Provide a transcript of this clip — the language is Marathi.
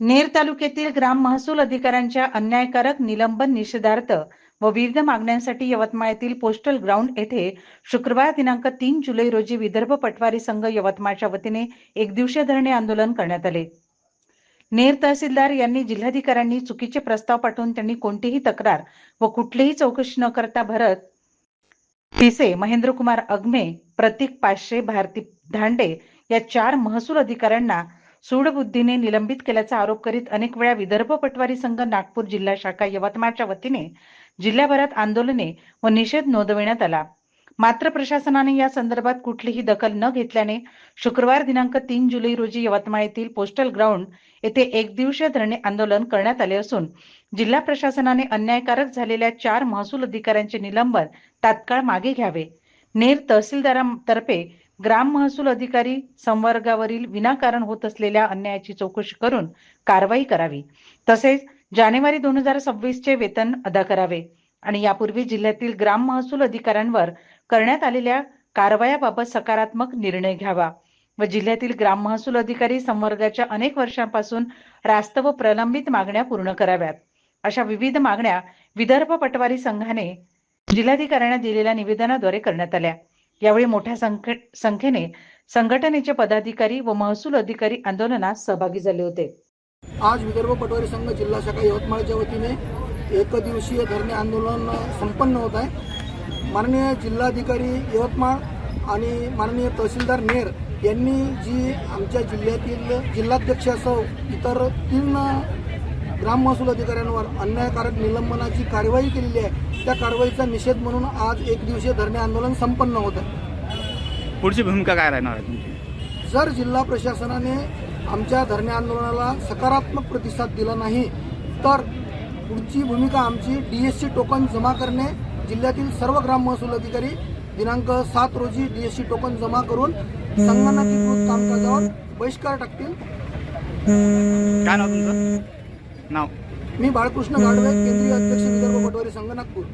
नेर तालुक्यातील ग्राम महसूल अधिकाऱ्यांच्या अन्यायकारक निलंबन निषेधार्थ व विविध मागण्यांसाठी यवतमाळ येथील पोस्टल ग्राउंड येथे शुक्रवार दिनांक 3 जुलै रोजी विदर्भ पटवारी संघ यवतमाळच्या वतीने एकदिवसीय धरणे आंदोलन करण्यात आले। नेर तहसीलदार यांनी जिल्हाधिकाऱ्यांनी चुकीचे प्रस्ताव पाठवून त्यांनी कोणतीही तक्रार व कुठलीही चौकशी न करता भरत पिसे, महेंद्रकुमार अगमे, प्रतीक पाशे, भारती धांडे या 4 महसूल अधिकाऱ्यांना सूडबुद्धीने निलंबित केल्याचा आरोप करीत अनेक वेळा विदर्भ पटवारी संघ नागपूर जिल्हा शाखा यवतमाळच्या वतीने जिल्हाभरात आंदोलने व निषेध नोंदविण्यात आला। मात्र प्रशासनाने या संदर्भात कुठलीही दखल न घेतल्याने शुक्रवार दिनांक 3 जुलै रोजी यवतमाळ येथील पोस्टल ग्राउंड येथे एकदिवसीय धरणे आंदोलन करण्यात आले असून जिल्हा प्रशासनाने अन्यायकारक झालेल्या 4 महसूल अधिकाऱ्यांचे निलंबन तात्काळ मागे घ्यावे। नेर तहसीलदारांतर्फे ग्राम महसूल अधिकारी संवर्गावरील विनाकारण होत असलेल्या अन्यायाची चौकशी करून कारवाई करावी, तसेच जानेवारी 2026 चे वेतन अदा करावे आणि यापूर्वी जिल्ह्यातील ग्राम महसूल अधिकाऱ्यांवर करण्यात आलेल्या कारवायाबाबत सकारात्मक निर्णय घ्यावा व जिल्ह्यातील ग्राम महसूल अधिकारी संवर्गाच्या अनेक वर्षांपासून रास्त व प्रलंबित मागण्या पूर्ण कराव्यात। अशा विविध मागण्या विदर्भ पटवारी संघाने जिल्हाधिकाऱ्यांना दिलेल्या निवेदनाद्वारे करण्यात आल्या। यावेळी मोठ्या संख्येने संघटनेचे पदाधिकारी व महसूल अधिकारी आंदोलनात सहभागी झाले होते। आज विदर्भ पटवारी संघ जिल्हा शाखा यवतमाळच्या वतीने एकदिवसीय धरणे आंदोलन संपन्न होत आहे। माननीय जिल्हाधिकारी यवतमाळ आणि माननीय तहसीलदार नेर यांनी जी आमच्या जिल्ह्यातील जिल्हाध्यक्षासह इतर 3 ग्राम महसूल अधिकाऱ्यांवर अन्यायकारक निलंबनाची कारवाई केलेली आहे, त्या कारवाईचा निषेध म्हणून आज एकदिवसीय धरणे आंदोलन संपन्न होत आहे। पुढची भूमिका काय राहणार आहे तुमची? जर जिल्हा प्रशासनाने आमच्या धरणे आंदोलनाला सकारात्मक प्रतिसाद दिला नाही तर पुढची भूमिका आमची DSC टोकन जमा करणे, जिल्ह्यातील सर्व ग्राम महसूल अधिकारी दिनांक 7 रोजी DSC टोकन जमा करून संगणकीकृत कामकाजावर बहिष्कार टाकतील। काय नाव तुमचं? नाव? मी बाळकृष्ण गाडवे, केंद्रीय अध्यक्ष विदर्भ पटवारी संघ नागपूर।